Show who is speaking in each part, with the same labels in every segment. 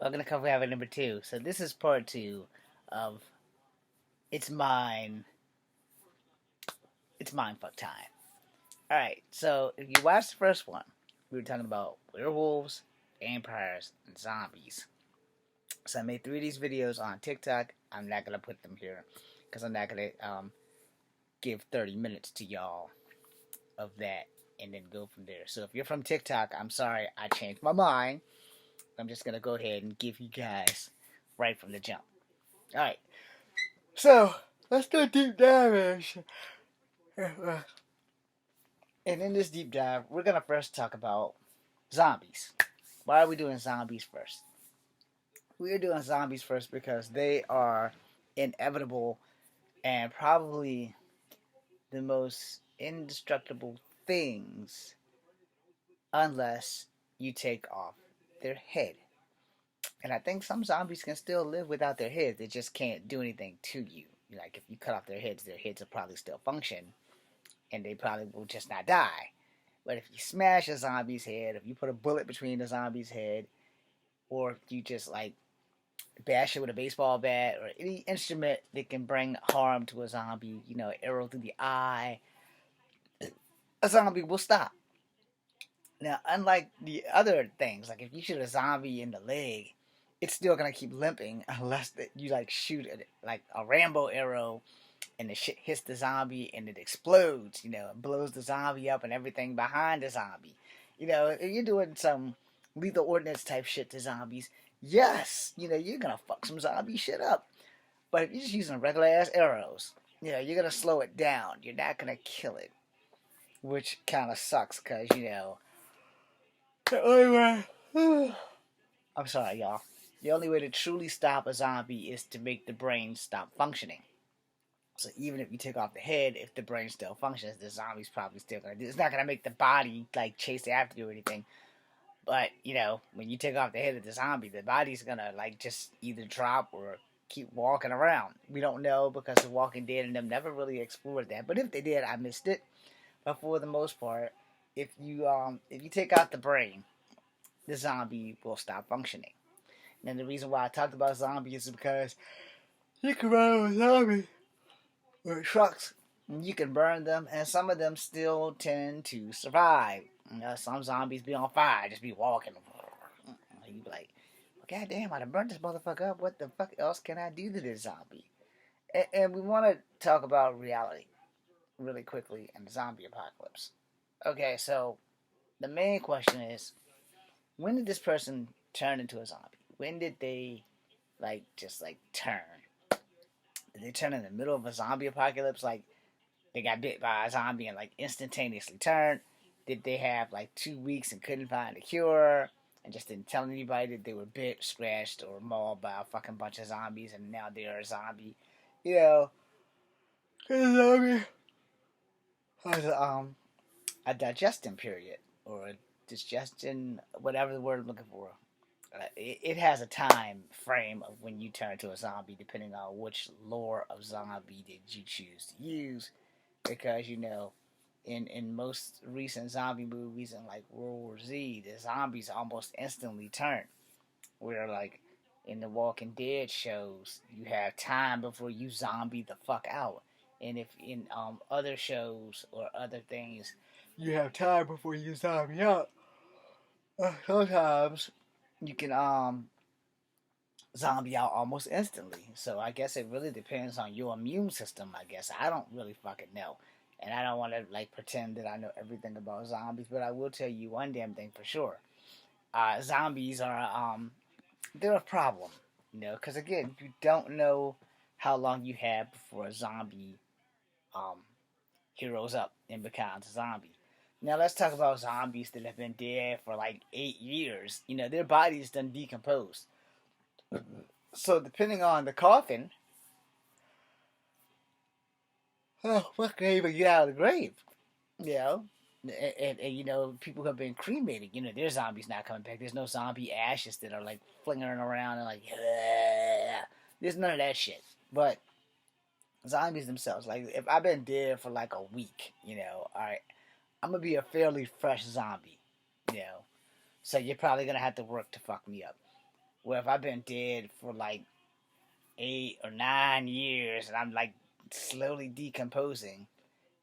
Speaker 1: Welcome to Cover Habit number 2. So this is part 2 of It's Mine. It's Mine Fuck Time. Alright, so if you watched the first one, we were talking about werewolves, vampires, and zombies. So I made 3 of these videos on TikTok. I'm not going to put them here because I'm not going to give 30 minutes to y'all of that and then go from there. So if you're from TikTok, I'm sorry, I changed my mind. I'm just going to go ahead and give you guys right from the jump. Alright, so let's do a deep dive. And in this deep dive, we're going to first talk about zombies. Why are we doing zombies first? We are doing zombies first because they are inevitable and probably the most indestructible things unless you take off their head. And I think some zombies can still live without their heads. They just can't do anything to you. Like if you cut off their heads will probably still function and they probably will just not die. But if you smash a zombie's head, if you put a bullet between the zombie's head, or if you just like bash it with a baseball bat or any instrument that can bring harm to a zombie, arrow through the eye, a zombie will stop. Now, unlike the other things, like if you shoot a zombie in the leg, it's still gonna keep limping unless you like shoot like a Rambo arrow and the shit hits the zombie and it explodes, it blows the zombie up and everything behind the zombie. If you're doing some lethal ordinance type shit to zombies, yes, you're gonna fuck some zombie shit up. But if you're just using regular ass arrows, you're gonna slow it down. You're not gonna kill it, which kind of sucks because the only way. I'm sorry, y'all. The only way to truly stop a zombie is to make the brain stop functioning. So even if you take off the head, if the brain still functions, the zombie's probably still gonna do. It's not gonna make the body like chase after you or anything. But when you take off the head of the zombie, the body's gonna like just either drop or keep walking around. We don't know because The Walking Dead and them never really explored that. But if they did, I missed it. But for the most part, if you take out the brain, the zombie will stop functioning. And the reason why I talked about zombies is because you can run with zombies with trucks. You can burn them, and some of them still tend to survive. Some zombies be on fire, just be walking. You be like, well, God damn, I done burnt this motherfucker up. What the fuck else can I do to this zombie? And we want to talk about reality really quickly in the zombie apocalypse. Okay, so the main question is, when did this person turn into a zombie? When did they just turn? Did they turn in the middle of a zombie apocalypse? Like they got bit by a zombie and like instantaneously turned? Did they have like 2 weeks and couldn't find a cure and just didn't tell anybody that they were bit, scratched, or mauled by a fucking bunch of zombies and now they're a zombie? You know, a zombie has a digestion period or a digestion, whatever the word I'm looking for. It has a time frame of when you turn to a zombie, depending on which lore of zombie did you choose to use. Because in most recent zombie movies and like World War Z, the zombies almost instantly turn. Where like in the Walking Dead shows, you have time before you zombie the fuck out, and if in other shows or other things, you have time before you zombie out. Sometimes you can zombie out almost instantly. So I guess it really depends on your immune system. I guess I don't really fucking know, and I don't want to like pretend that I know everything about zombies, but I will tell you one damn thing for sure. Zombies are they're a problem, because again, you don't know how long you have before a zombie um heroes up and becomes a zombie. Now let's talk about zombies that have been dead for like 8 years. Their bodies done decomposed. So depending on the coffin, what can even get out of the grave? You know, and people have been cremated. Their zombies not coming back. There's no zombie ashes that are like flinging around and like. Ugh. There's none of that shit. But zombies themselves, like if I've been dead for like a week, all right, I'm gonna be a fairly fresh zombie, you know. So you're probably gonna have to work to fuck me up. Where if I've been dead for like 8 or 9 years and I'm like slowly decomposing,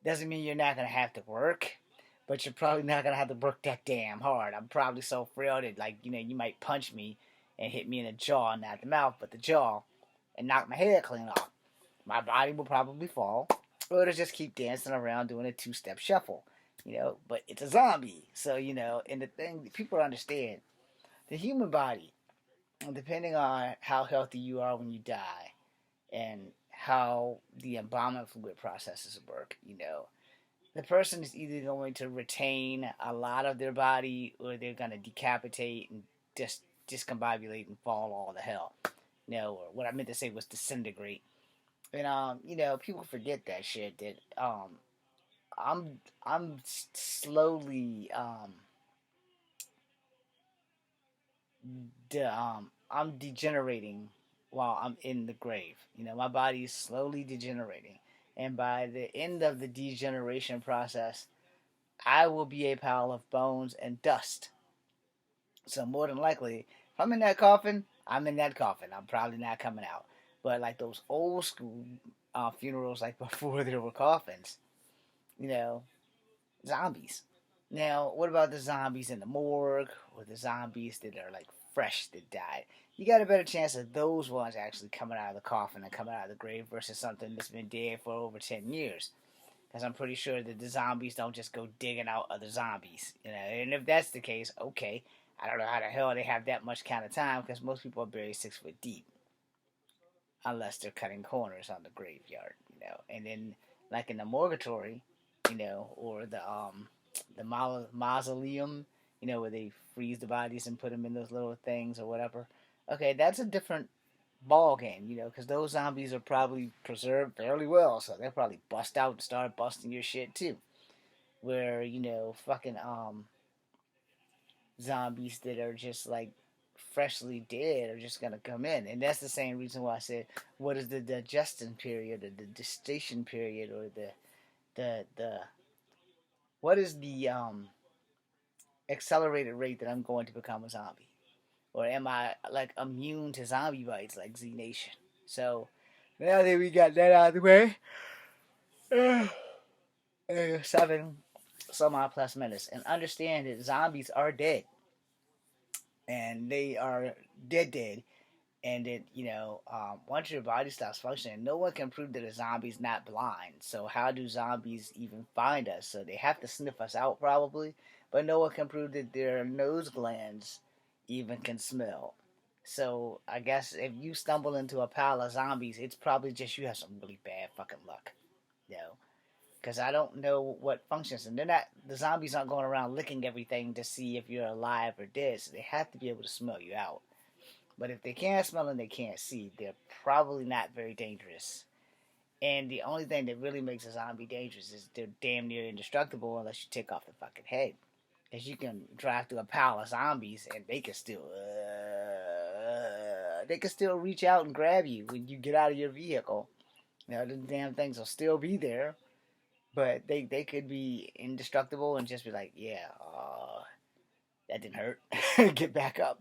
Speaker 1: doesn't mean you're not gonna have to work, but you're probably not gonna have to work that damn hard. I'm probably so frail that like you might punch me and hit me in the jaw, not the mouth, but the jaw, and knock my head clean off. My body will probably fall, or it'll just keep dancing around doing a two-step shuffle. But it's a zombie, so and the thing people understand, the human body, depending on how healthy you are when you die, and how the embalming fluid processes work, the person is either going to retain a lot of their body or they're going to decapitate and just discombobulate and fall all to hell. Or what I meant to say was disintegrate. And people forget that shit. That I'm slowly I'm degenerating while I'm in the grave. My body is slowly degenerating, and by the end of the degeneration process, I will be a pile of bones and dust. So more than likely, if I'm in that coffin, I'm in that coffin. I'm probably not coming out. But like those old school funerals, like before there were coffins, you know, zombies. Now, what about the zombies in the morgue or the zombies that are like fresh that died? You got a better chance of those ones actually coming out of the coffin and coming out of the grave versus something that's been dead for over 10 years. Because I'm pretty sure that the zombies don't just go digging out other zombies. And if that's the case, okay. I don't know how the hell they have that much kind of time because most people are buried 6 foot deep. Unless they're cutting corners on the graveyard. And then, like in the morgatory, or the mausoleum, where they freeze the bodies and put them in those little things or whatever. Okay, that's a different ball game, because those zombies are probably preserved fairly well, so they'll probably bust out and start busting your shit too. Where fucking zombies that are just like freshly dead are just gonna come in, and that's the same reason why I said, what is the digestion period, or the gestation period, or the what is the accelerated rate that I'm going to become a zombie, or am I like immune to zombie bites like Z Nation? So now that we got that out of the way, 7 some odd plus minutes, and understand that zombies are dead, and they are dead, and that once your body stops functioning, no one can prove that a zombie's not blind. So how do zombies even find us? So they have to sniff us out probably, but no one can prove that their nose glands even can smell. So I guess if you stumble into a pile of zombies, it's probably just you have some really bad fucking luck, you know. Because I don't know what functions, and they're not. The zombies aren't going around licking everything to see if you're alive or dead. So they have to be able to smell you out. But if they can't smell and they can't see, they're probably not very dangerous. And the only thing that really makes a zombie dangerous is they're damn near indestructible unless you take off the fucking head. Because you can drive through a pile of zombies and they can still reach out and grab you when you get out of your vehicle. The damn things will still be there, but they could be indestructible and just be like, yeah, that didn't hurt. Get back up,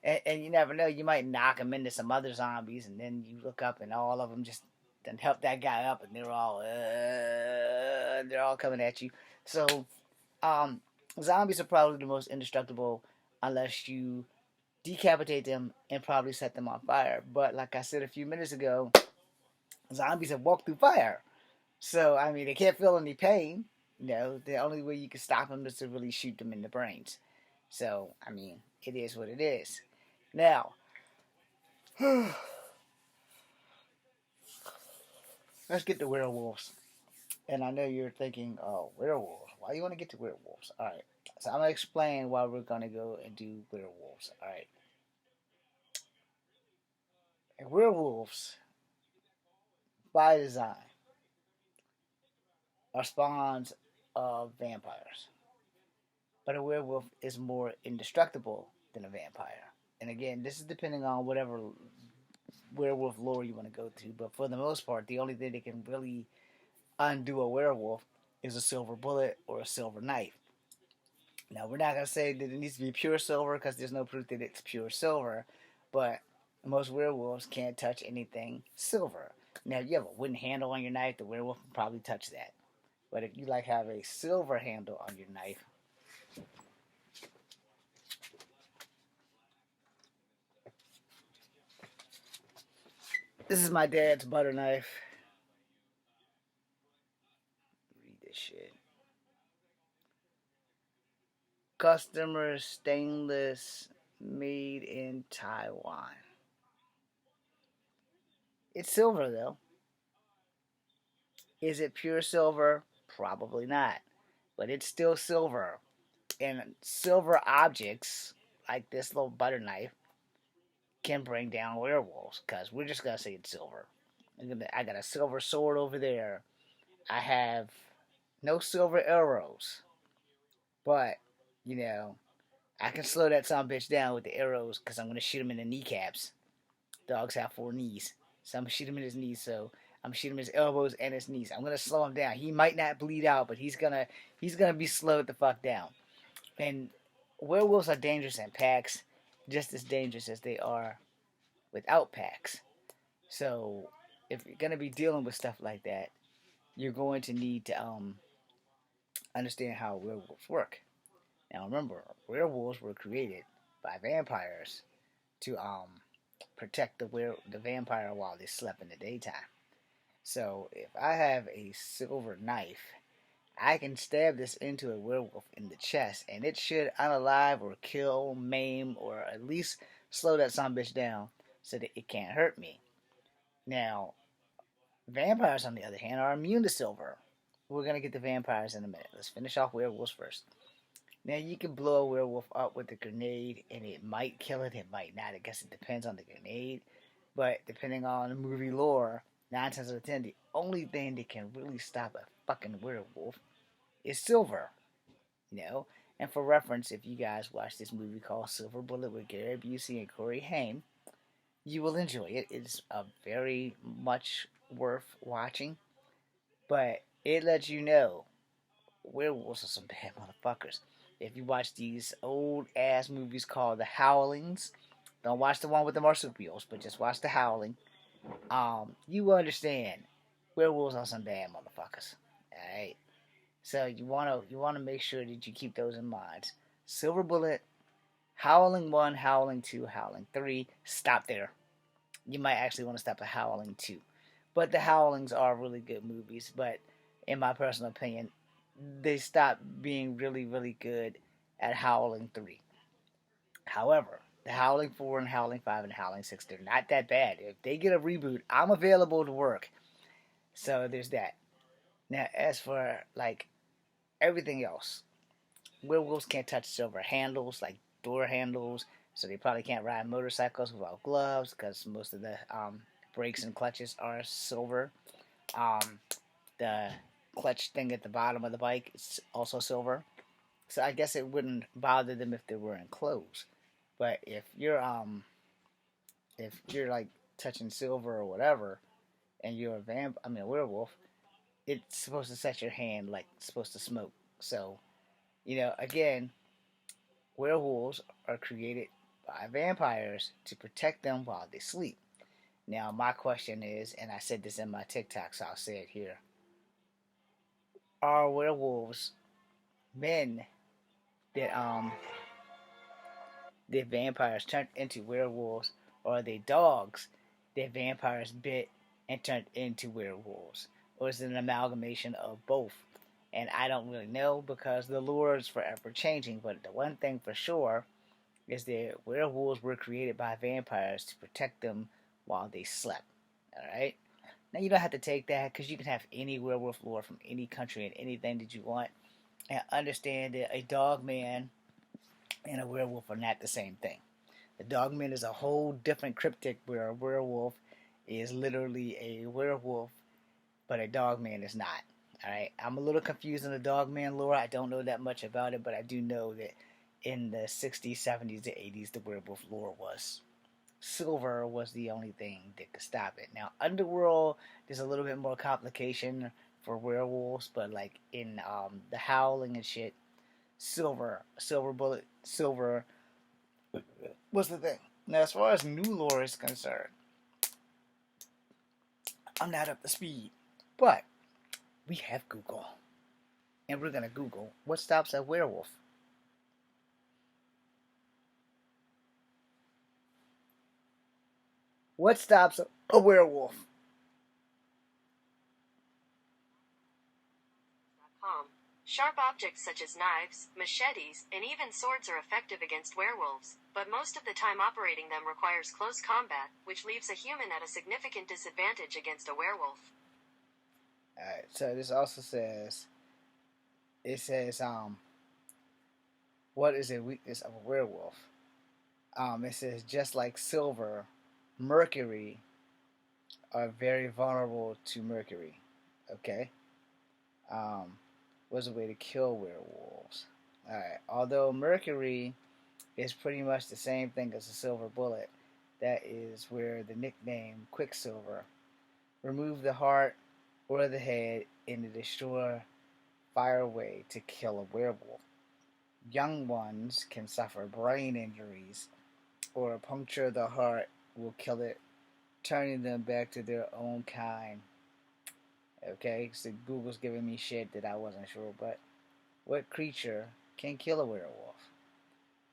Speaker 1: And you never know, you might knock them into some other zombies, and then you look up and all of them just then help that guy up, and they're all coming at you. So, zombies are probably the most indestructible unless you decapitate them and probably set them on fire. But like I said a few minutes ago, zombies have walked through fire. So, I mean, they can't feel any pain. The only way you can stop them is to really shoot them in the brains. So, I mean, it is what it is. Now, let's get to werewolves. And I know you're thinking, oh, werewolves. Why do you want to get to werewolves? All right. So I'm going to explain why we're going to go and do werewolves. All right. And werewolves, by design, are spawns of vampires. But a werewolf is more indestructible than a vampire. And again, this is depending on whatever werewolf lore you want to go to. But for the most part, the only thing that can really undo a werewolf is a silver bullet or a silver knife. Now, we're not going to say that it needs to be pure silver because there's no proof that it's pure silver, but most werewolves can't touch anything silver. Now, if you have a wooden handle on your knife, the werewolf can probably touch that. But if you like have a silver handle on your knife, this is my dad's butter knife. Read this shit. Customer stainless, made in Taiwan. It's silver though. Is it pure silver? Probably not. But it's still silver. And silver objects, like this little butter knife, can bring down werewolves. Because we're just going to say it's silver. I got a silver sword over there. I have no silver arrows. But, you know, I can slow that son bitch down with the arrows because I'm going to shoot him in the kneecaps. Dogs have 4 knees. So I'm going to shoot him in his knees. So I'm going to shoot him in his elbows and his knees. I'm going to slow him down. He might not bleed out, but he's gonna be slowed the fuck down. And werewolves are dangerous in packs, just as dangerous as they are without packs. So if you're gonna be dealing with stuff like that, you're going to need to understand how werewolves work. Now remember, werewolves were created by vampires to protect the vampire while they slept in the daytime. So if I have a silver knife, I can stab this into a werewolf in the chest, and it should unalive or kill, maim, or at least slow that son bitch down so that it can't hurt me. Now, vampires, on the other hand, are immune to silver. We're gonna get the vampires in a minute. Let's finish off werewolves first. Now, you can blow a werewolf up with a grenade, and it might kill it, it might not. I guess it depends on the grenade. But depending on the movie lore, 9 times out of 10, the only thing that can really stop a fucking werewolf is silver. You know? And for reference, if you guys watch this movie called Silver Bullet with Gary Busey and Corey Haim, you will enjoy it. It's a very much worth watching, but it lets you know werewolves are some bad motherfuckers. If you watch these old ass movies called The Howlings, don't watch the one with the marsupials, but just watch The Howling. You will understand werewolves are some bad motherfuckers. Alright? So you wanna make sure that you keep those in mind. Silver Bullet, Howling 1, Howling 2, Howling 3. Stop there. You might actually want to stop at Howling 2. But the Howlings are really good movies, but in my personal opinion, they stopped being really, really good at Howling 3. However, the Howling 4 and Howling 5 and Howling 6, they're not that bad. If they get a reboot, I'm available to work. So there's that. Now, as for like everything else, werewolves can't touch silver handles like door handles, so they probably can't ride motorcycles without gloves because most of the brakes and clutches are silver. Um, the clutch thing at the bottom of the bike is also silver. So I guess it wouldn't bother them if they were in clothes. But if you're like touching silver or whatever, and you're a werewolf, it's supposed to set your hand like it's supposed to smoke. So again, werewolves are created by vampires to protect them while they sleep. Now, my question is, and I said this in my TikTok, so I'll say it here: are werewolves men that vampires turned into werewolves, or are they dogs that vampires bit and turned into werewolves, or is it an amalgamation of both? And I don't really know because the lore is forever changing. But the one thing for sure is that werewolves were created by vampires to protect them while they slept. Alright? Now, you don't have to take that because you can have any werewolf lore from any country and anything that you want, and understand that a dog man and a werewolf are not the same thing. The dog man is a whole different cryptic where a werewolf is literally a werewolf, but a dog man is not. Alright? I'm a little confused on the dog man lore. I don't know that much about it, but I do know that in the 60s, 70s, and 80s, the werewolf lore was silver was the only thing that could stop it. Now, Underworld, there's a little bit more complication for werewolves, but like in the Howling and shit, silver bullet, silver. What's the thing? Now, as far as new lore is concerned, I'm not up to speed, but we have Google, and we're gonna Google what stops a werewolf. What stops a werewolf?
Speaker 2: Sharp objects such as knives, machetes, and even swords are effective against werewolves, but most of the time operating them requires close combat, which leaves a human at a significant disadvantage against a werewolf.
Speaker 1: Alright, so this also says, what is a weakness of a werewolf? It says, just like silver, mercury are very vulnerable to mercury. Okay? Was a way to kill werewolves. Alright, although mercury is pretty much the same thing as a silver bullet, that is where the nickname Quicksilver. Remove the heart or the head in the destroy fire way to kill a werewolf. Young ones can suffer brain injuries, or a puncture of the heart will kill it, turning them back to their own kind. Okay, so Google's giving me shit that I wasn't sure, but what creature can kill a werewolf?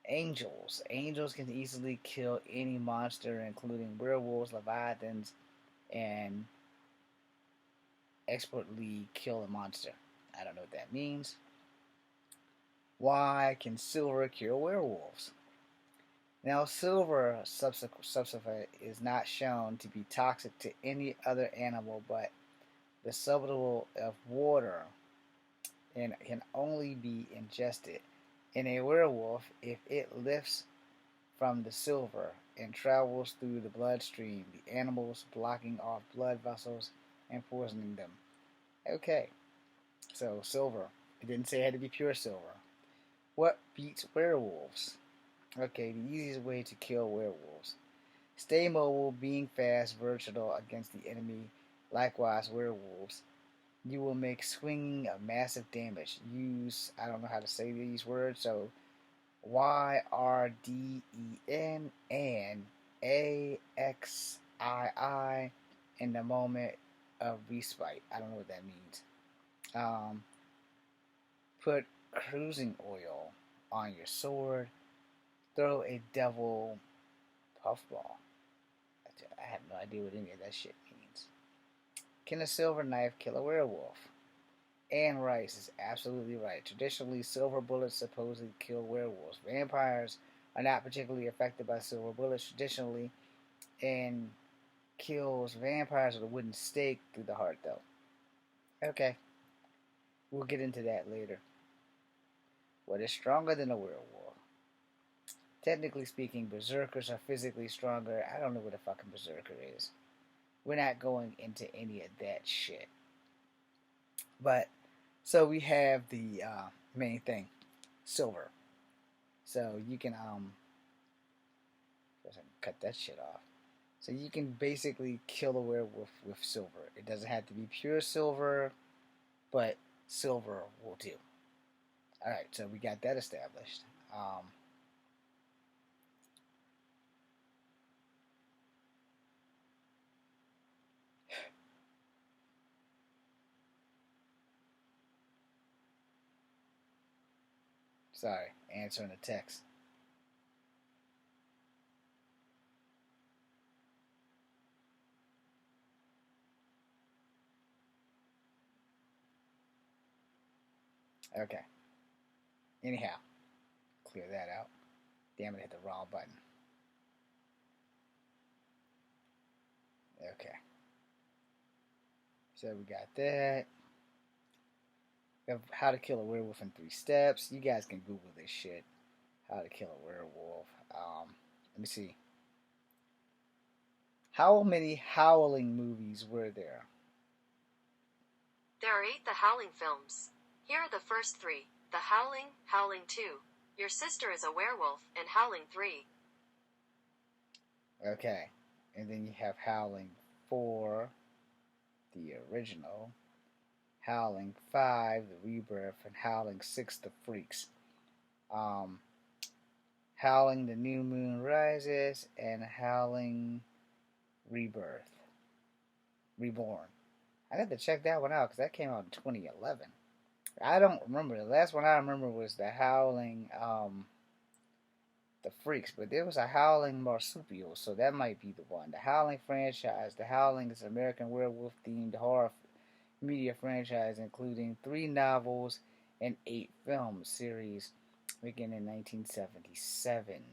Speaker 1: Angels. Angels can easily kill any monster, including werewolves, leviathans, and expertly kill a monster. I don't know what that means. Why can silver kill werewolves? Now, silver substance is not shown to be toxic to any other animal, but the substance of water and can only be ingested. In a werewolf, if it lifts from the silver and travels through the bloodstream, the animals blocking off blood vessels and poisoning them. Okay, so silver. It didn't say it had to be pure silver. What beats werewolves? Okay, the easiest way to kill werewolves. Stay mobile, being fast, versatile against the enemy. Likewise, werewolves. You will make swinging of massive damage. Use, I don't know how to say these words, so YRDEN and AXII in the moment of respite. I don't know what that means. Put cruising oil on your sword. Throw a devil puffball. I have no idea what any of that shit means. Can a silver knife kill a werewolf? Anne Rice is absolutely right. Traditionally, silver bullets supposedly kill werewolves. Vampires are not particularly affected by silver bullets traditionally, and kills vampires with a wooden stake through the heart, though. Okay, we'll get into that later. What is stronger than a werewolf? Technically speaking, berserkers are physically stronger. I don't know what a fucking berserker is. We're not going into any of that shit. But, so we have the main thing, silver. So you can, cut that shit off. So you can basically kill a werewolf with silver. It doesn't have to be pure silver, but silver will do. Alright, so we got that established. Sorry, answering the text. Okay. Anyhow, clear that out. Damn it, I hit the wrong button. Okay. So we got that. We have how to kill a werewolf in 3 steps. You guys can Google this shit. How to kill a werewolf. Let me see. How many Howling movies were there?
Speaker 2: There are 8 The Howling films. Here are the first 3. The Howling, Howling 2, Your Sister is a Werewolf, and Howling 3.
Speaker 1: Okay. And then you have Howling 4, the original. Howling 5, the rebirth, and Howling 6, the freaks. Um, Howling the New Moon Rises and Howling Rebirth. Reborn. I got to check that one out because that came out in 2011. I don't remember. The last one I remember was the Howling, the Freaks, but there was a Howling Marsupial, so that might be the one. The Howling franchise. The Howling is an American werewolf themed horror media franchise including 3 novels and 8 film series beginning in 1977.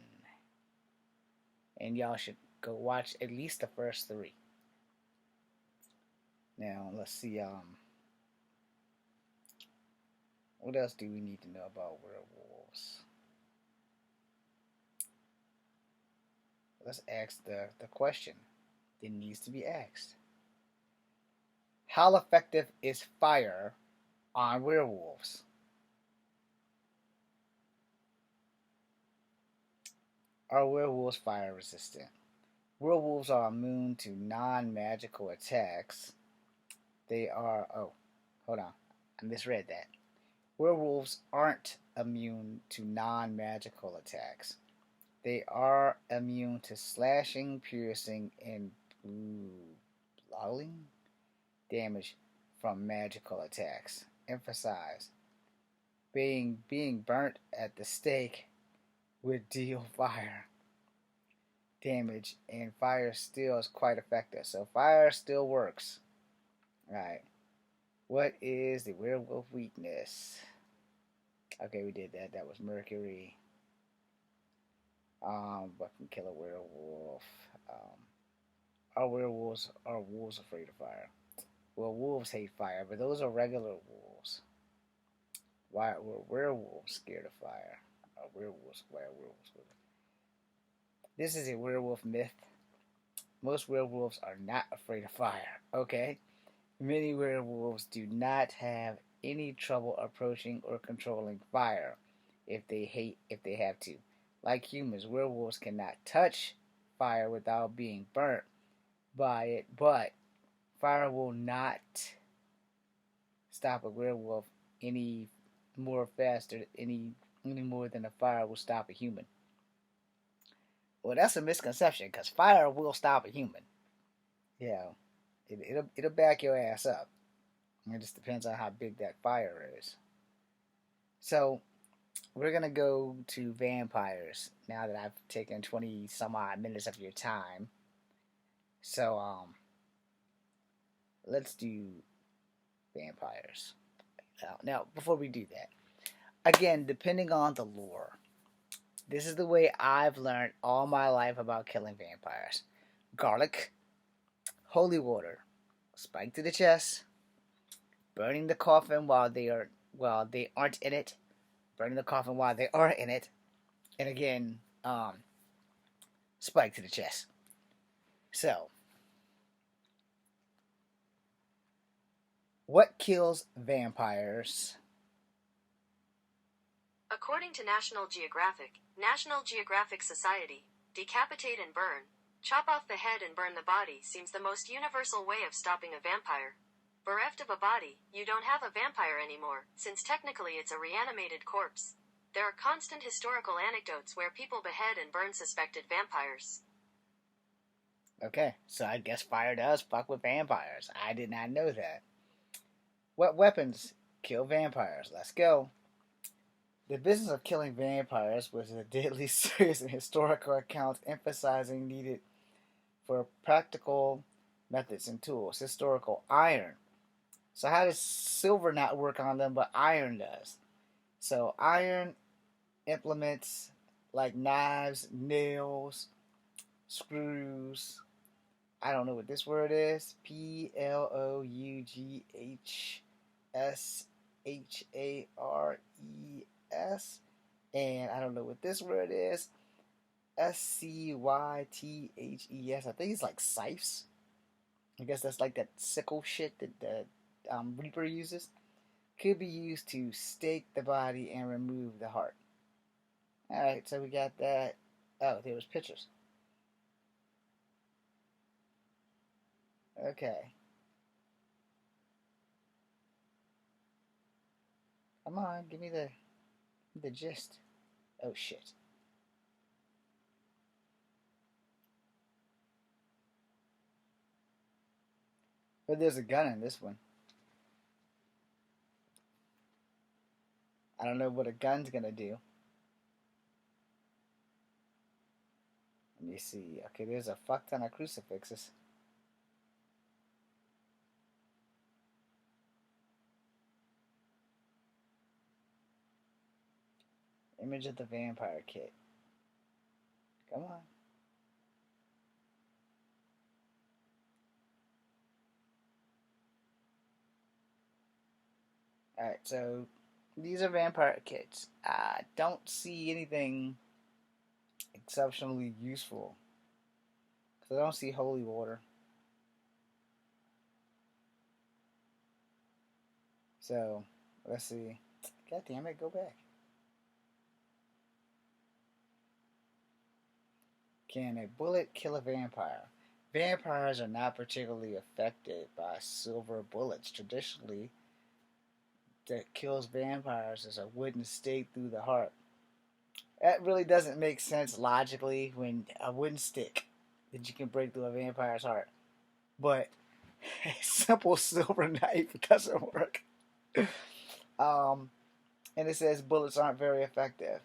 Speaker 1: And y'all should go watch at least the first 3. Now, let's see, what else do we need to know about werewolves? Let's ask the question that needs to be asked. How effective is fire on werewolves? Are werewolves fire resistant? Werewolves are immune to non-magical attacks. They are, oh, hold on, I misread that. Werewolves aren't immune to non-magical attacks. They are immune to slashing, piercing, and bludgeoning damage from magical attacks. Emphasize, being burnt at the stake would deal fire damage, and fire still is quite effective. So fire still works. Alright. What is the werewolf weakness? Okay, we did that. That was mercury. What can kill a werewolf? Are wolves afraid of fire? Well, wolves hate fire, but those are regular wolves. Why were werewolves scared of fire? Why are werewolves? This is a werewolf myth. Most werewolves are not afraid of fire. Okay? Many werewolves do not have any trouble approaching or controlling fire if they have to. Like humans, werewolves cannot touch fire without being burnt by it, but fire will not stop a werewolf any more than a fire will stop a human. Well, that's a misconception because fire will stop a human. Yeah, it'll back your ass up. It just depends on how big that fire is. So we're gonna go to vampires now that I've taken 20 some odd minutes of your time. So let's do vampires. Now before we do that, again, depending on the lore, this is the way I've learned all my life about killing vampires: garlic, holy water, spike to the chest, burning the coffin while they aren't in it, burning the coffin while they are in it, and again, spike to the chest. So, what kills vampires?
Speaker 2: According to National Geographic Society, decapitate and burn, chop off the head and burn the body seems the most universal way of stopping a vampire. Bereft of a body, you don't have a vampire anymore, since technically it's a reanimated corpse. There are constant historical anecdotes where people behead and burn suspected vampires.
Speaker 1: Okay, so I guess fire does fuck with vampires. I did not know that. What weapons kill vampires? Let's go. The business of killing vampires was a deadly serious in historical accounts, emphasizing needed for practical methods and tools. Historical iron. So how does silver not work on them, but iron does? So iron implements like knives, nails, screws. I don't know what this word is. Ploughshares. And I don't know what this word is. Scythes. I think it's like scythes. I guess that's like that sickle shit that the Reaper uses. Could be used to stake the body and remove the heart. Alright, so we got that. Oh, there was pictures. Okay. Come on, give me the gist. Oh shit. But there's a gun in this one. I don't know what a gun's gonna do. Let me see. Okay, there's a fuck ton of crucifixes. Image of the vampire kit. Come on. Alright, so these are vampire kits. I don't see anything exceptionally useful. Because I don't see holy water. So, let's see. God damn it, go back. Can a bullet kill a vampire? Vampires are not particularly affected by silver bullets. Traditionally, that kills vampires is a wooden stake through the heart. That really doesn't make sense logically when a wooden stick that you can break through a vampire's heart. But a simple silver knife doesn't work. Um, and it says bullets aren't very effective.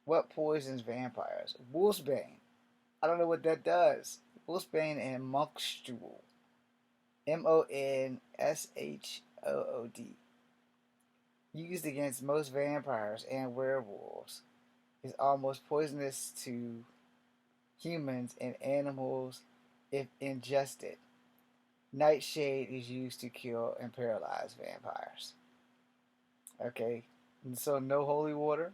Speaker 1: What poisons vampires? Wolfsbane. I don't know what that does. Wolfsbane and monkstool. Monshood. Used against most vampires and werewolves. Is almost poisonous to humans and animals if ingested. Nightshade is used to kill and paralyze vampires. Okay, and so no holy water.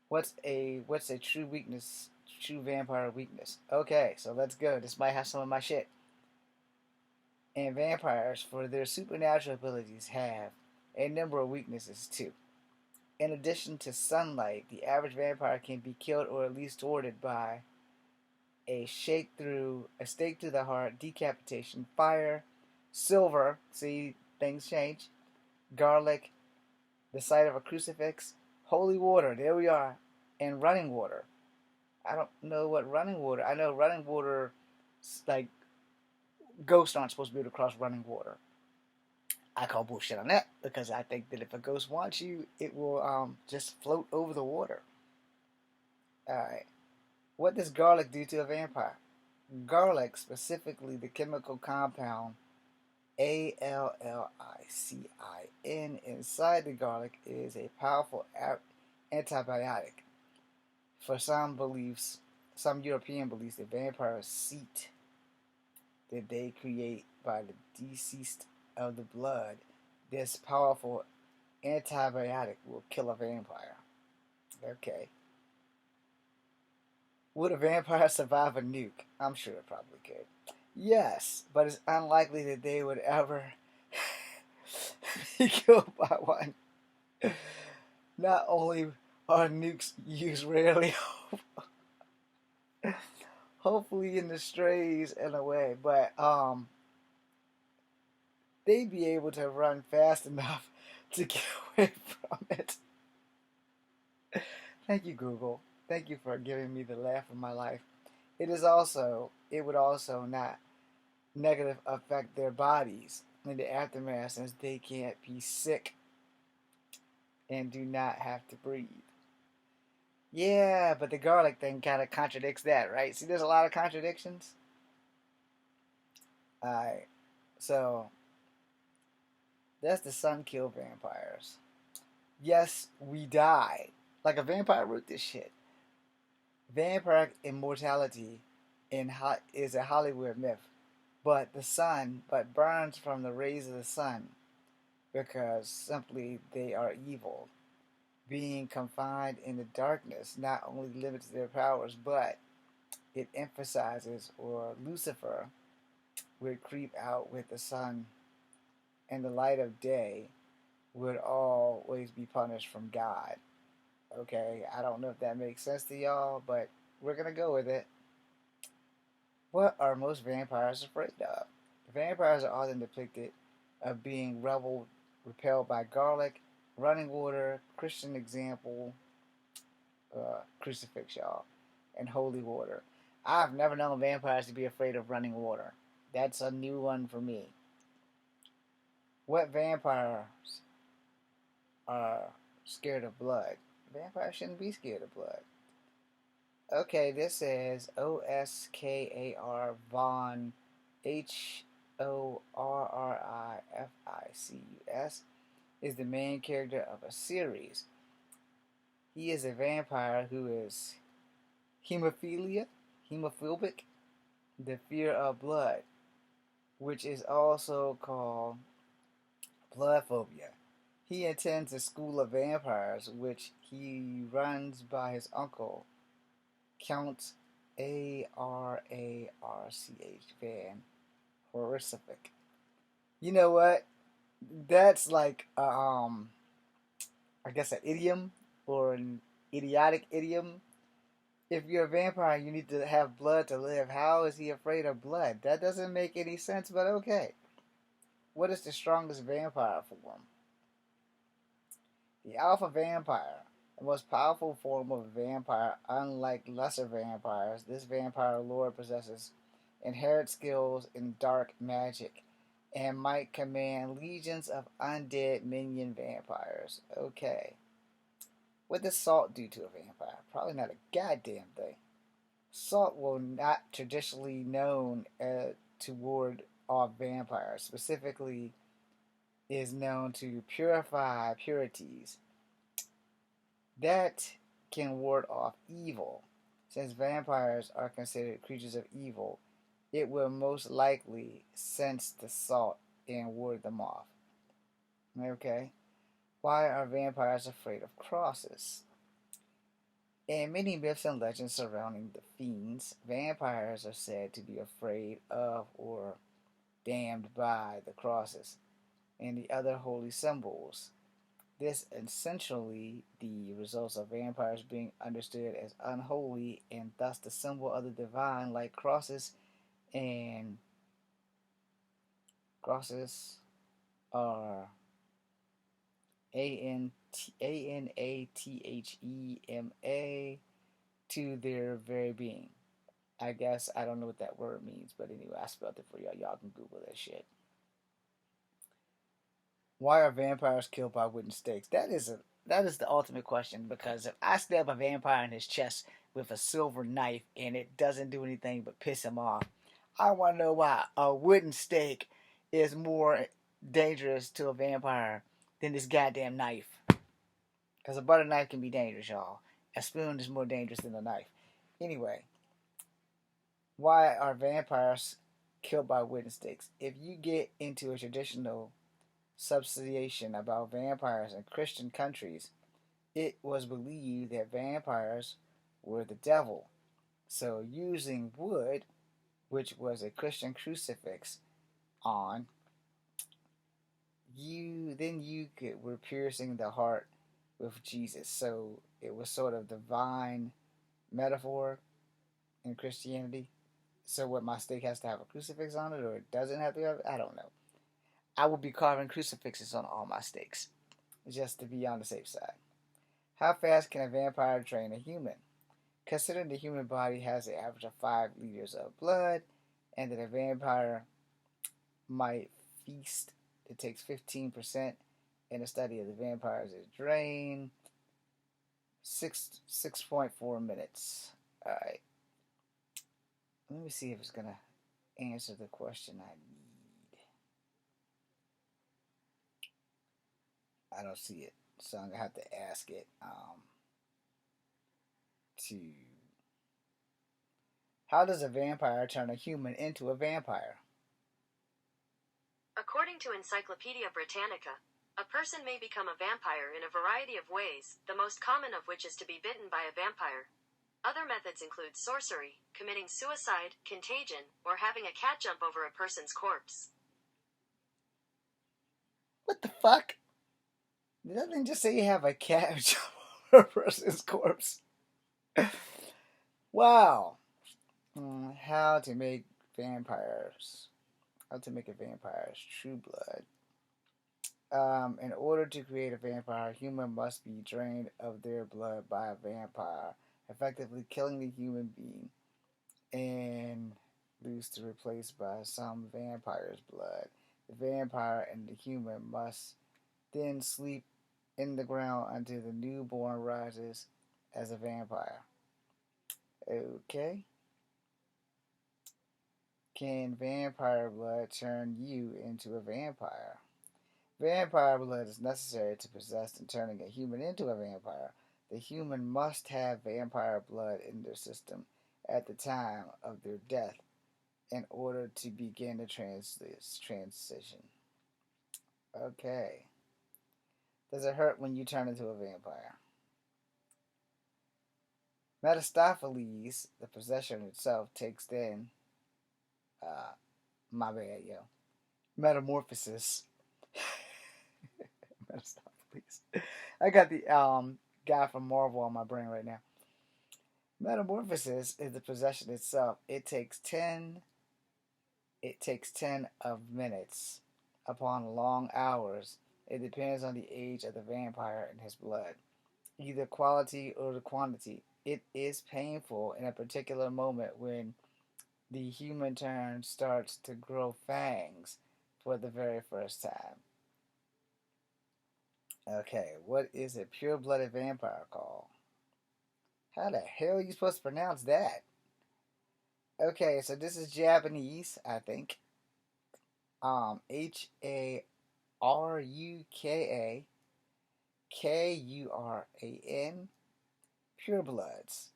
Speaker 1: What's a true weakness? True vampire weakness. Okay, so let's go. This might have some of my shit. And vampires, for their supernatural abilities, have a number of weaknesses too. In addition to sunlight, the average vampire can be killed or at least thwarted by a stake through the heart, decapitation, fire, silver. See, things change. Garlic, the sight of a crucifix, holy water. There we are, and running water. I don't know what running water. I know running water, like ghosts aren't supposed to be able to cross running water. I call bullshit on that because I think that if a ghost wants you, it will just float over the water. All right. What does garlic do to a vampire? Garlic, specifically the chemical compound ALLICIN inside the garlic, is a powerful antibiotic. For some European beliefs, the vampire's seat that they create by the deceased of the blood, this powerful antibiotic will kill a vampire. Okay. Would a vampire survive a nuke? I'm sure it probably could. Yes, but it's unlikely that they would ever be killed by one. Not only are nukes used rarely, hopefully in the strays in a way, but they'd be able to run fast enough to get away from it. Thank you, Google. Thank you for giving me the laugh of my life. It would also not negative affect their bodies in the aftermath since they can't be sick and do not have to breathe. Yeah, but the garlic thing kind of contradicts that, right? See, there's a lot of contradictions. Alright, so that's the sun kill vampires. Yes, we die. Like a vampire wrote this shit. Vampire immortality is a Hollywood myth, but burns from the rays of the sun because simply they are evil. Being confined in the darkness not only limits their powers, but it emphasizes, or Lucifer would creep out with the sun, and the light of day would always be punished from God. Okay, I don't know if that makes sense to y'all, but we're gonna go with it. What are most vampires afraid of? Vampires are often depicted of being repelled by garlic, running water, Christian example, crucifix, y'all, and holy water. I've never known vampires to be afraid of running water. That's a new one for me. What vampires are scared of blood? Vampires shouldn't be scared of blood. Okay, this says Oskar von Horrificus is the main character of a series. He is a vampire who is hemophobic, the fear of blood, which is also called blood phobia. He attends a school of vampires, which he runs by his uncle, Count Ararch Van Horrific. You know what? That's like I guess an idiom or an idiotic idiom. If you're a vampire, you need to have blood to live. How is he afraid of blood? That doesn't make any sense, but okay. What is the strongest vampire form? The alpha vampire, the most powerful form of a vampire. Unlike lesser vampires, this vampire lord possesses inherent skills in dark magic and might command legions of undead minion vampires. Okay. What does salt do to a vampire? Probably not a goddamn thing. Salt will not traditionally known to ward off vampires. Specifically, is known to purify purities. That can ward off evil. Since vampires are considered creatures of evil, it will most likely sense the salt and ward them off. Okay? Why are vampires afraid of crosses? In many myths and legends surrounding the fiends, vampires are said to be afraid of or damned by the crosses and the other holy symbols. This essentially the results of vampires being understood as unholy and thus the symbol of the divine, like and crosses are Anathema to their very being. I guess I don't know what that word means, but anyway, I spelled it for y'all. Y'all can Google that shit. Why are vampires killed by wooden stakes? That is the ultimate question, because if I stab a vampire in his chest with a silver knife and it doesn't do anything but piss him off, I want to know why a wooden stake is more dangerous to a vampire than this goddamn knife. Because a butter knife can be dangerous, y'all. A spoon is more dangerous than a knife. Anyway, why are vampires killed by wooden stakes? If you get into a traditional substantiation about vampires in Christian countries, it was believed that vampires were the devil. So using wood, which was a Christian crucifix on, were piercing the heart with Jesus. So it was sort of divine metaphor in Christianity. So what, my steak has to have a crucifix on it, or it doesn't have to have it? I don't know. I will be carving crucifixes on all my steaks, just to be on the safe side. How fast can a vampire drain a human? Considering the human body has an average of 5 liters of blood, and that a vampire might feast, it takes 15% in a study of the vampires is drained. 6.4 minutes. Alright. Let me see if it's gonna answer the question I need. I don't see it, so I'm gonna have to ask it to. How does a vampire turn a human into a vampire?
Speaker 2: According to Encyclopedia Britannica, a person may become a vampire in a variety of ways, the most common of which is to be bitten by a vampire. Other methods include sorcery, committing suicide, contagion, or having a cat jump over a person's corpse.
Speaker 1: What the fuck? Did that thing just say you have a cat jump over a person's corpse? Wow. How to make vampires. How to make a vampire's true blood. In order to create a vampire, a human must be drained of their blood by a vampire, effectively killing the human being and used to replace by some vampire's blood. The vampire and the human must then sleep in the ground until the newborn rises as a vampire. Okay. Can vampire blood turn you into a vampire? Vampire blood is necessary to possess in turning a human into a vampire. The human must have vampire blood in their system at the time of their death in order to begin the transition. Okay. Does it hurt when you turn into a vampire? Metastopheles, the possession itself, takes then, uh, my bad, yo, metamorphosis. Metastopheles. I got the guy from Marvel on my brain right now. Metamorphosis is the possession itself. It takes ten of minutes upon long hours. It depends on the age of the vampire and his blood, either quality or the quantity. It is painful in a particular moment when the human turn starts to grow fangs for the very first time. Okay, what is a pure blooded vampire called? How the hell are you supposed to pronounce that? Okay, so this is Japanese, I think. Harukakuran, purebloods.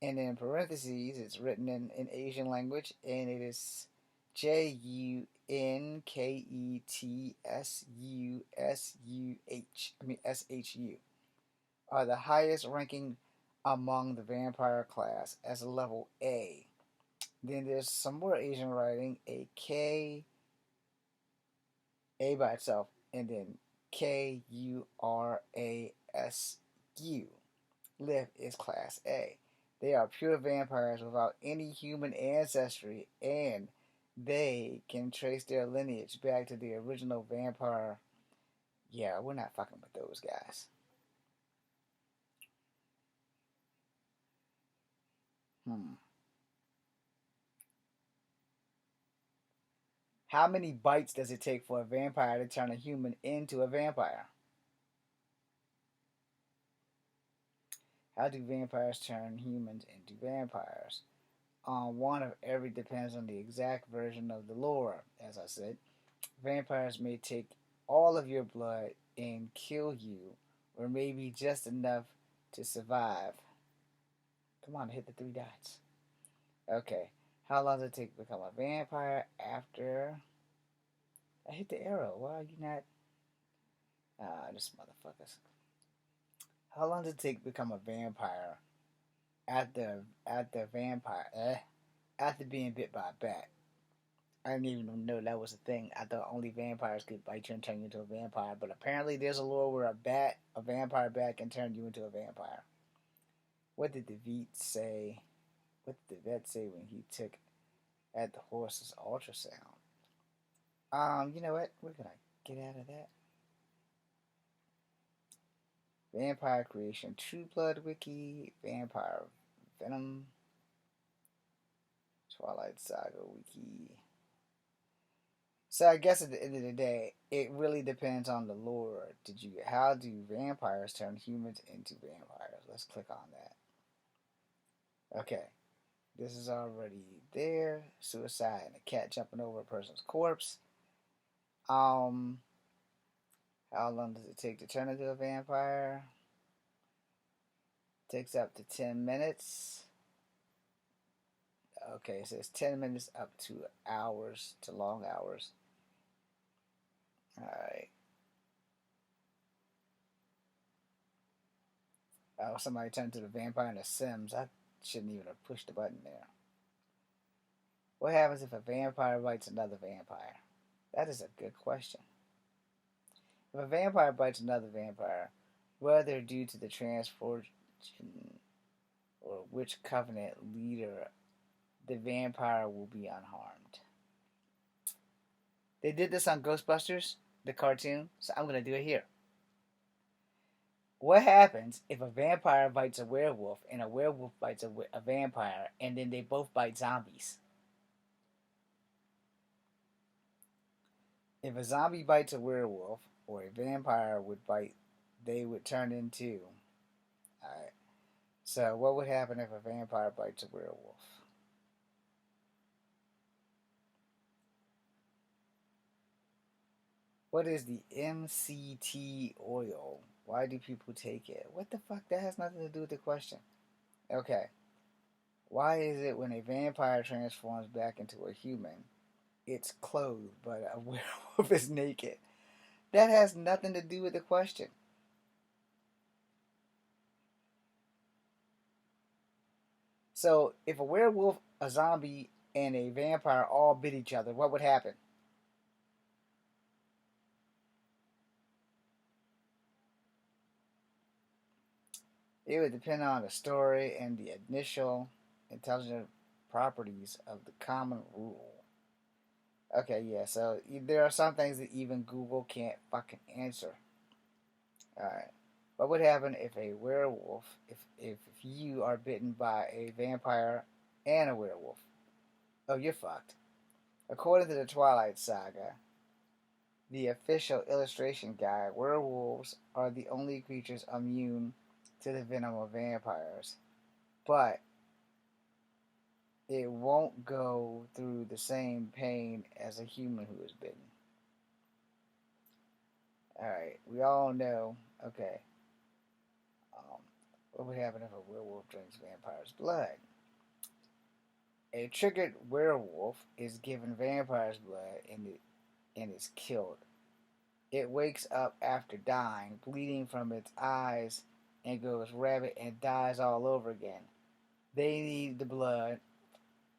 Speaker 1: And in parentheses, it's written in Asian language, and it is Junketsusuh. Are the highest ranking among the vampire class as a level A. Then there's some more Asian writing, a K, A by itself, and then Kurasu. Lif is class A. They are pure vampires without any human ancestry, and they can trace their lineage back to the original vampire. Yeah, we're not fucking with those guys. Hmm. How many bites does it take for a vampire to turn a human into a vampire? How do vampires turn humans into vampires? One of every depends on the exact version of the lore. As I said, vampires may take all of your blood and kill you, or maybe just enough to survive. Come on, hit the three dots. Okay. How long does it take to become a vampire after? I hit the arrow. Why are you not? This motherfuckers. How long does it take to become a vampire after vampire? After being bit by a bat? I didn't even know that was a thing. I thought only vampires could bite you and turn you into a vampire, but apparently there's a lore where a vampire bat, can turn you into a vampire. What did the vet say? What did the vet say when he took at the horse's ultrasound? You know what? We're gonna get out of that. Vampire creation, True Blood Wiki, Vampire Venom, Twilight Saga Wiki. So I guess at the end of the day, it really depends on the lore. How do vampires turn humans into vampires? Let's click on that. Okay. This is already there. Suicide and a cat jumping over a person's corpse. Um how long does it take to turn into a vampire? It takes up to 10 minutes. Okay, so it's 10 minutes up to hours, to long hours. Alright. Oh, somebody turned to the vampire in The Sims. I shouldn't even have pushed the button there. What happens if a vampire bites another vampire? That is a good question. If a vampire bites another vampire, whether due to the transformation or which covenant leader, the vampire will be unharmed. They did this on Ghostbusters. the cartoon, so I'm gonna do it here. What happens if a vampire bites a werewolf and a werewolf bites a vampire and then they both bite zombies? If a zombie bites a werewolf or a vampire would bite, they would turn into. Alright. So, what would happen if a vampire bites a werewolf? What is the MCT oil? Why do people take it? What the fuck? That has nothing to do with the question. Okay. Why is it when a vampire transforms back into a human, it's clothed, but a werewolf is naked? That has nothing to do with the question. So, if a werewolf, a zombie, and a vampire all bit each other, what would happen? It would depend on the story and the initial intelligent properties of the common rule. Okay, yeah, so there are some things that even Google can't fucking answer. Alright. What would happen if a werewolf, if you are bitten by a vampire and a werewolf? Oh, you're fucked. According to the Twilight Saga, the official illustration guide, werewolves are the only creatures immune to the venom of vampires. But it won't go through the same pain as a human who is bitten. Alright, we all know. Okay. What would happen if a werewolf drinks vampire's blood? A triggered werewolf is given vampire's blood and is killed. It wakes up after dying, bleeding from its eyes, and goes rabid and dies all over again. They need the blood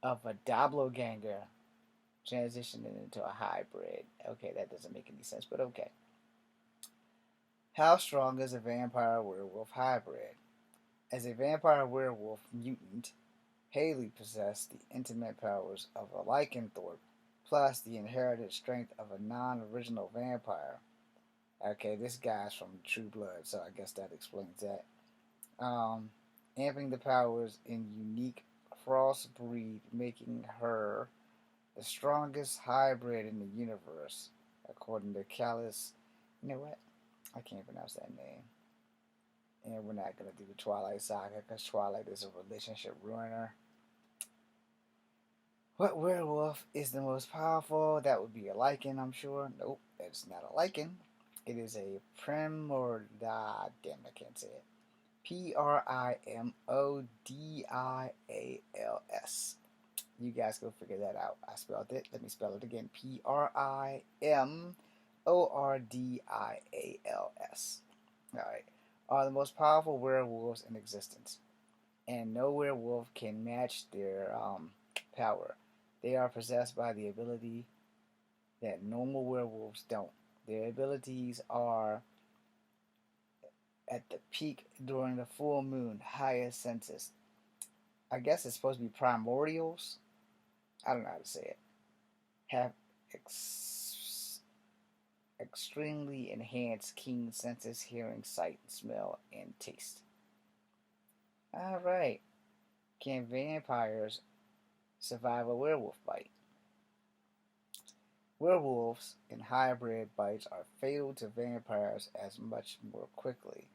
Speaker 1: of a doppelganger transitioning into a hybrid. Okay, that doesn't make any sense, but okay. How strong is a vampire werewolf hybrid? As a vampire werewolf mutant, Haley possessed the intimate powers of a lycanthrope, plus the inherited strength of a non-original vampire. Okay, this guy's from True Blood, so I guess that explains that. Amping the powers in unique crossbreed, making her the strongest hybrid in the universe, according to Callus. You know what? I can't pronounce that name. And we're not going to do the Twilight Saga because Twilight is a relationship ruiner. What werewolf is the most powerful? That would be a lichen, I'm sure. Nope, it's not a lichen. It is a primordial. Damn, I can't say it. Primodials. You guys go figure that out. I spelled it. Let me spell it again. Primordials. Alright. Are the most powerful werewolves in existence. And no werewolf can match their power. They are possessed by the ability that normal werewolves don't. Their abilities are at the peak during the full moon, highest senses. I guess it's supposed to be primordials. I don't know how to say it. Have extremely enhanced keen senses, hearing, sight, smell, and taste. Alright. Can vampires survive a werewolf bite? Werewolves and hybrid bites are fatal to vampires as much more quickly.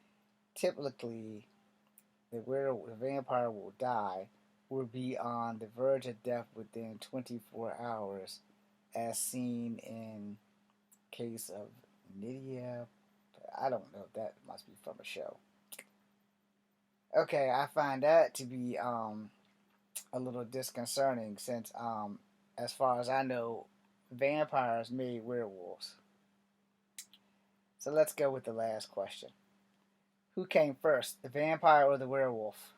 Speaker 1: Typically, the vampire will die or be on the verge of death within 24 hours, as seen in case of Nydia. I don't know if that must be from a show. Okay, I find that to be a little disconcerting since, as far as I know, vampires made werewolves. So let's go with the last question. Who came first, the vampire or the werewolf?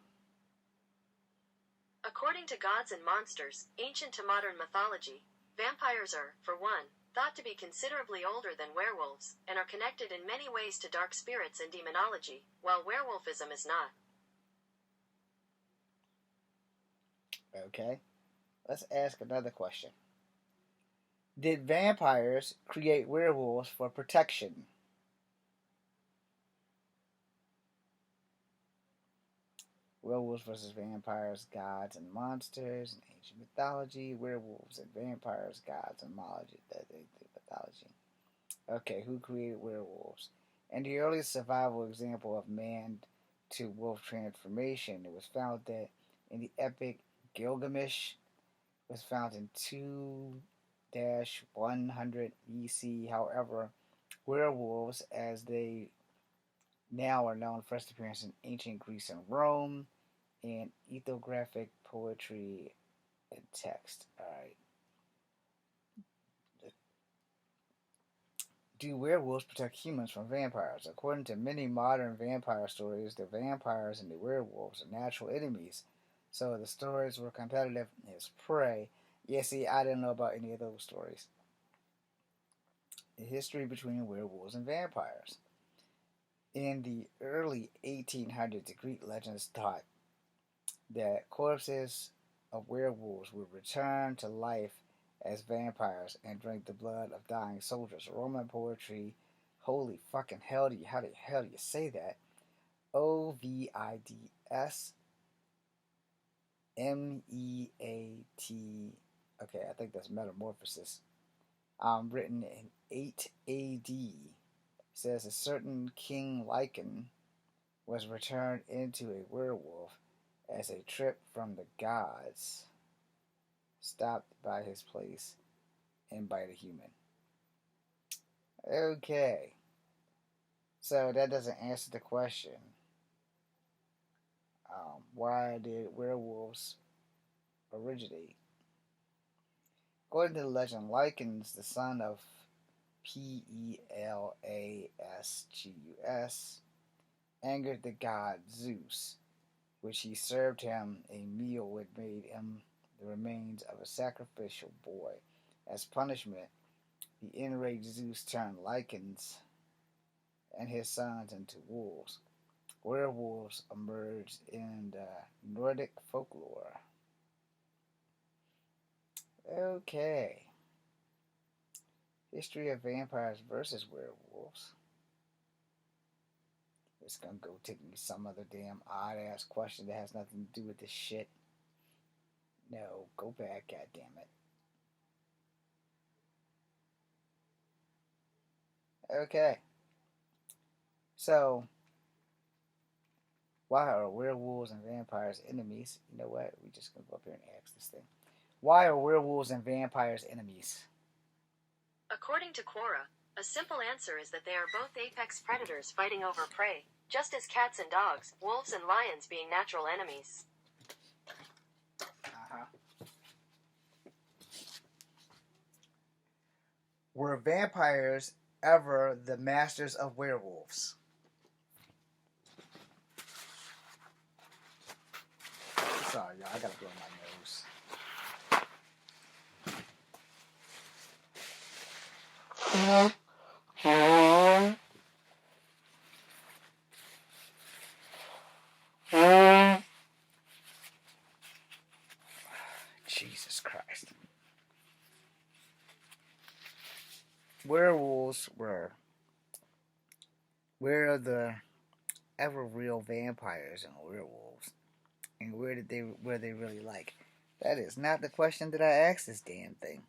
Speaker 2: According to gods and monsters, ancient to modern mythology, vampires are, for one, thought to be considerably older than werewolves, and are connected in many ways to dark spirits and demonology, while werewolfism is not.
Speaker 1: Okay, let's ask another question. Did vampires create werewolves for protection? Werewolves versus vampires, gods and monsters. In ancient mythology, werewolves and vampires, gods and mythology. Okay, who created werewolves? In the earliest survival example of man to wolf transformation, it was found that in the epic Gilgamesh was found in 2-100 BC. However, werewolves, as they now are known, first appearance in ancient Greece and Rome, and ethnographic poetry and text. All right. Do werewolves protect humans from vampires? According to many modern vampire stories, the vampires and the werewolves are natural enemies, so the stories were competitive as prey. Yeah, see, I didn't know about any of those stories. The history between werewolves and vampires. In the early 1800s, the Greek legends taught that corpses of werewolves would return to life as vampires and drink the blood of dying soldiers. Roman poetry, holy fucking hell, how the hell do you say that? Ovidsmeat. Okay, I think that's metamorphosis. Written in 8 AD, says a certain King Lycan was returned into a werewolf as a trip from the gods stopped by his place and bite a human. Okay, so that doesn't answer the question. Why did werewolves originate? According to the legend, Lycans, the son of Pelasgus, angered the god Zeus, which he served him a meal which made him the remains of a sacrificial boy. As punishment, the enraged Zeus turned Lycans and his sons into wolves. Werewolves emerged in the Nordic folklore. Okay. History of vampires versus werewolves. It's gonna go take me some other damn odd ass question that has nothing to do with this shit. No, go back, goddammit. Okay. So, why are werewolves and vampires enemies? You know what? We just gonna go up here and ask this thing. Why are werewolves and vampires enemies?
Speaker 2: According to Quora, a simple answer is that they are both apex predators fighting over prey, just as cats and dogs, wolves and lions being natural enemies.
Speaker 1: Were vampires ever the masters of werewolves? Sorry, y'all, I gotta blow my nose. Jesus Christ. Werewolves were. Where are the ever real vampires and werewolves? And were they really like? That is not the question that I asked this damn thing.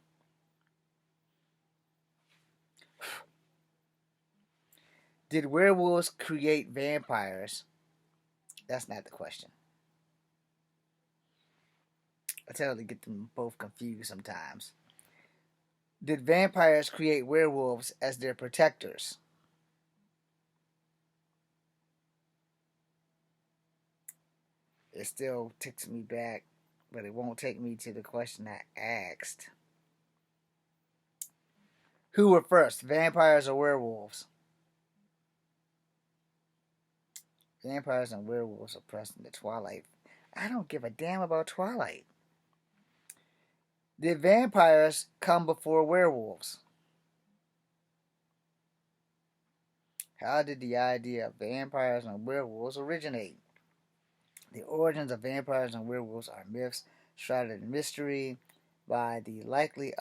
Speaker 1: Did werewolves create vampires? That's not the question. I totally get them both confused sometimes. Did vampires create werewolves as their protectors? It still takes me back, but it won't take me to the question I asked. Who were first, vampires or werewolves? Vampires and werewolves are present in the Twilight. I don't give a damn about Twilight. Did vampires come before werewolves? How did the idea of vampires and werewolves originate? The origins of vampires and werewolves are myths shrouded in mystery by the likely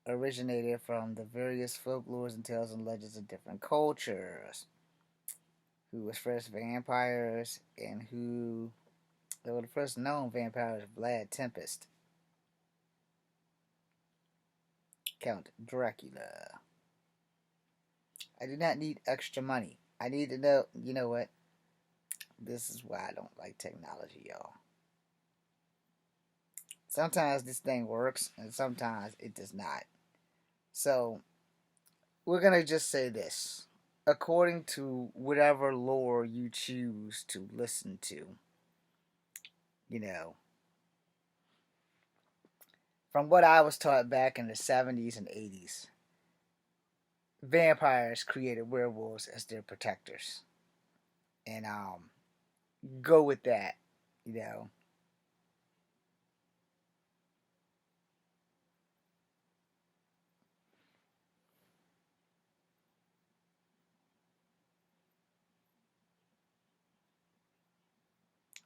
Speaker 1: originated from the various folklores and tales and legends of different cultures. Who was first vampires and who they were the first known vampires? Vlad Tempest, Count Dracula. I do not need extra money. I need to know. You know what? This is why I don't like technology, y'all. Sometimes this thing works and sometimes it does not. So, we're going to just say this. According to whatever lore you choose to listen to, you know, from what I was taught back in the 70s and 80s, vampires created werewolves as their protectors. And go with that, you know.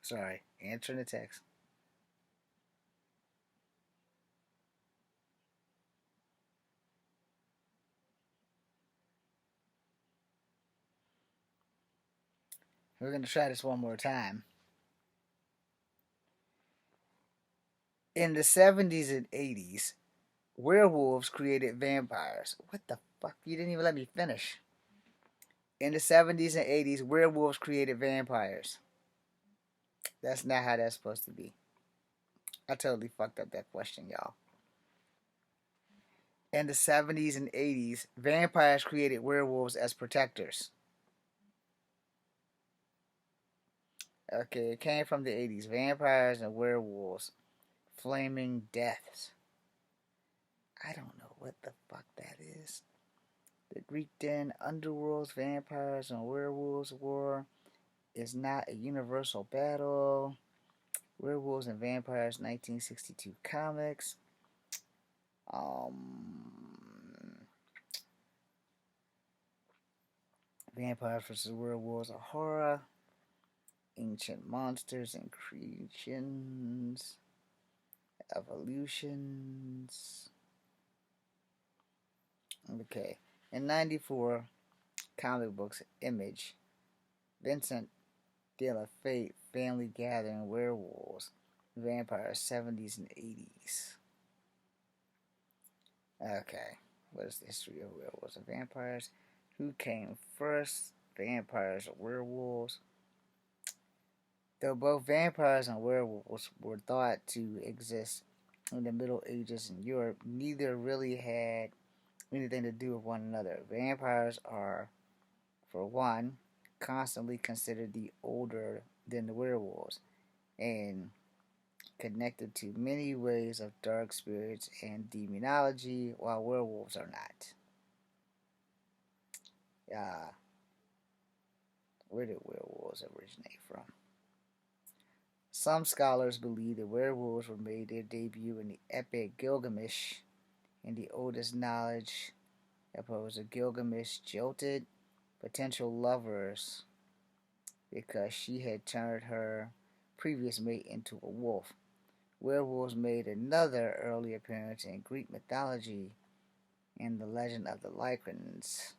Speaker 1: Sorry, answering the text. We're going to try this one more time. In the 70s and 80s, werewolves created vampires. What the fuck? You didn't even let me finish. In the 70s and 80s, werewolves created vampires. That's not how that's supposed to be. I totally fucked up that question, y'all. In the 70s and 80s, vampires created werewolves as protectors. Okay, it came from the 80s. Vampires and werewolves. Flaming deaths. I don't know what the fuck that is. The Greek den, underworlds, vampires, and werewolves war is not a universal battle. Werewolves and Vampires 1962 comics. Vampires vs. Werewolves, a horror. Ancient monsters and creations. Evolutions. Okay. In 94, comic books, Image. Vincent de la Fate, Family Gathering, Werewolves, Vampires, 70s and 80s. Okay. What is the history of werewolves and vampires? Who came first? Vampires or werewolves? Though both vampires and werewolves were thought to exist in the Middle Ages in Europe, neither really had anything to do with one another. Vampires are, for one, constantly considered the older than the werewolves and connected to many ways of dark spirits and demonology, while werewolves are not. Where did werewolves originate from? Some scholars believe the werewolves were made their debut in the epic Gilgamesh, and the oldest knowledge opposed to Gilgamesh jilted potential lovers because she had turned her previous mate into a wolf. Werewolves made another early appearance in Greek mythology in the legend of the Lycans.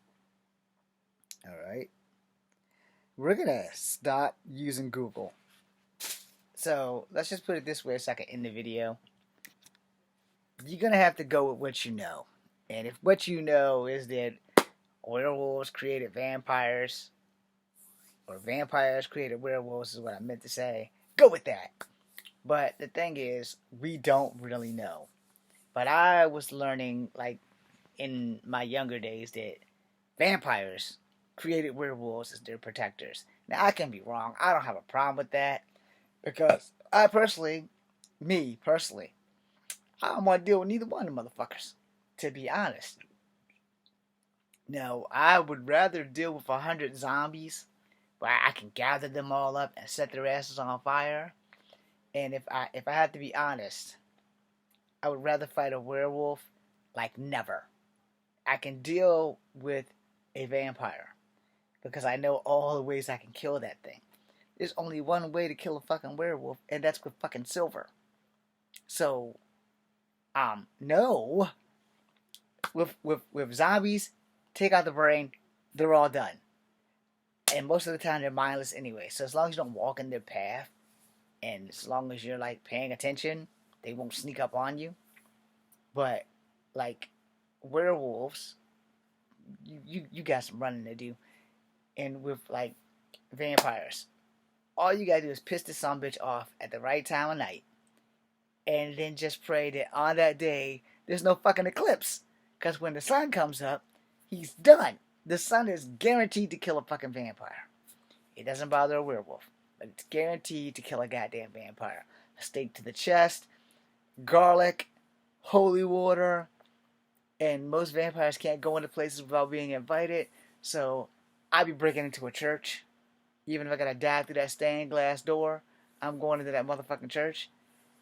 Speaker 1: Alright. We're going to stop using Google. So, let's just put it this way so I can end the video. You're going to have to go with what you know. And if what you know is that werewolves created vampires, or vampires created werewolves is what I meant to say, go with that. But the thing is, we don't really know. But I was learning, like, in my younger days that vampires created werewolves as their protectors. Now, I can be wrong. I don't have a problem with that. Because I personally, I don't want to deal with neither one of the motherfuckers. To be honest. No, I would rather deal with 100 zombies where I can gather them all up and set their asses on fire. And if I have to be honest, I would rather fight a werewolf like never. I can deal with a vampire because I know all the ways I can kill that thing. There's only one way to kill a fucking werewolf, and that's with fucking silver. So, no. with zombies, take out the brain, they're all done. And most of the time they're mindless anyway. So as long as you don't walk in their path, and as long as you're like paying attention, they won't sneak up on you. But like werewolves, you got some running to do. And with like vampires, all you gotta do is piss this son bitch off at the right time of night, and then just pray that on that day there's no fucking eclipse. Cause when the sun comes up, he's done. The sun is guaranteed to kill a fucking vampire. It doesn't bother a werewolf, but it's guaranteed to kill a goddamn vampire. A stake to the chest, garlic, holy water, and most vampires can't go into places without being invited. So I'd be breaking into a church. Even if I gotta dive through that stained glass door, I'm going into that motherfucking church.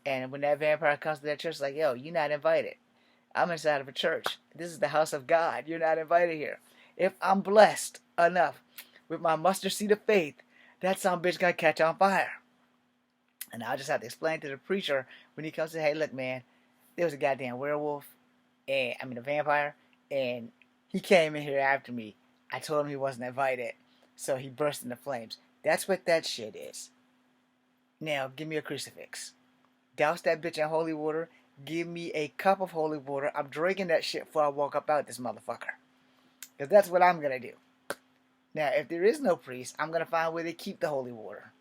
Speaker 1: And when that vampire comes to that church, it's like, yo, you're not invited. I'm inside of a church. This is the house of God. You're not invited here. If I'm blessed enough with my mustard seed of faith, that son bitch gonna catch on fire. And I'll just have to explain to the preacher when he comes to, hey, look, man, there was a goddamn werewolf, and a vampire, and he came in here after me. I told him he wasn't invited, so he burst into flames. That's what that shit is. Now, give me a crucifix. Douse that bitch in holy water. Give me a cup of holy water. I'm drinking that shit before I walk up out this motherfucker. Because that's what I'm going to do. Now, if there is no priest, I'm going to find where they keep the holy water.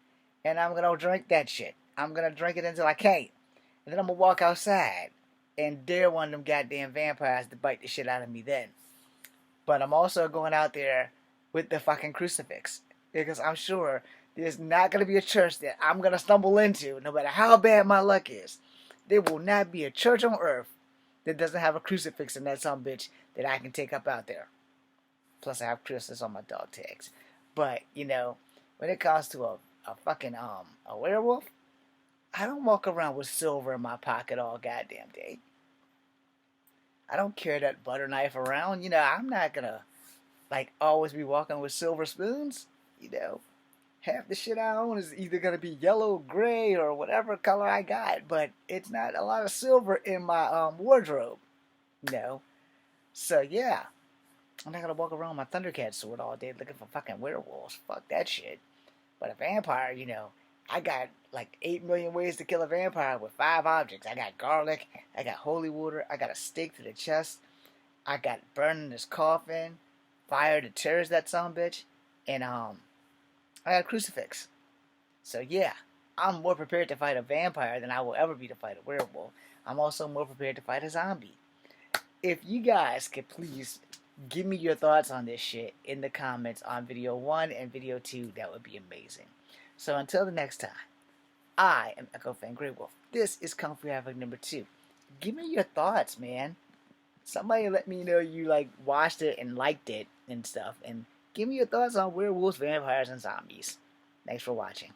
Speaker 1: And I'm going to drink that shit. I'm going to drink it until I can't. And then I'm going to walk outside and dare one of them goddamn vampires to bite the shit out of me then. But I'm also going out there with the fucking crucifix. Because I'm sure there's not going to be a church that I'm going to stumble into, no matter how bad my luck is. There will not be a church on earth that doesn't have a crucifix in that son bitch that I can take up out there. Plus I have crystals on my dog tags. But, when it comes to a fucking a werewolf, I don't walk around with silver in my pocket all goddamn day. I don't carry that butter knife around. I'm not gonna always be walking with silver spoons. Half the shit I own is either gonna be yellow, gray, or whatever color I got. But it's not a lot of silver in my wardrobe. So yeah. I'm not gonna walk around with my Thundercat sword all day looking for fucking werewolves. Fuck that shit. But a vampire, I got like 8 million ways to kill a vampire with 5 objects. I got garlic, I got holy water, I got a stake to the chest, I got burning this coffin, fire to terrorize that son bitch, and I got a crucifix. So yeah, I'm more prepared to fight a vampire than I will ever be to fight a werewolf. I'm also more prepared to fight a zombie. If you guys could please give me your thoughts on this shit in the comments on video 1 and video 2, that would be amazing. So until the next time, I am Echo Fan Grey Wolf. This is Kung Fu Havoc number 2. Give me your thoughts, man. Somebody let me know you watched it and liked it and stuff. And give me your thoughts on werewolves, vampires, and zombies. Thanks for watching.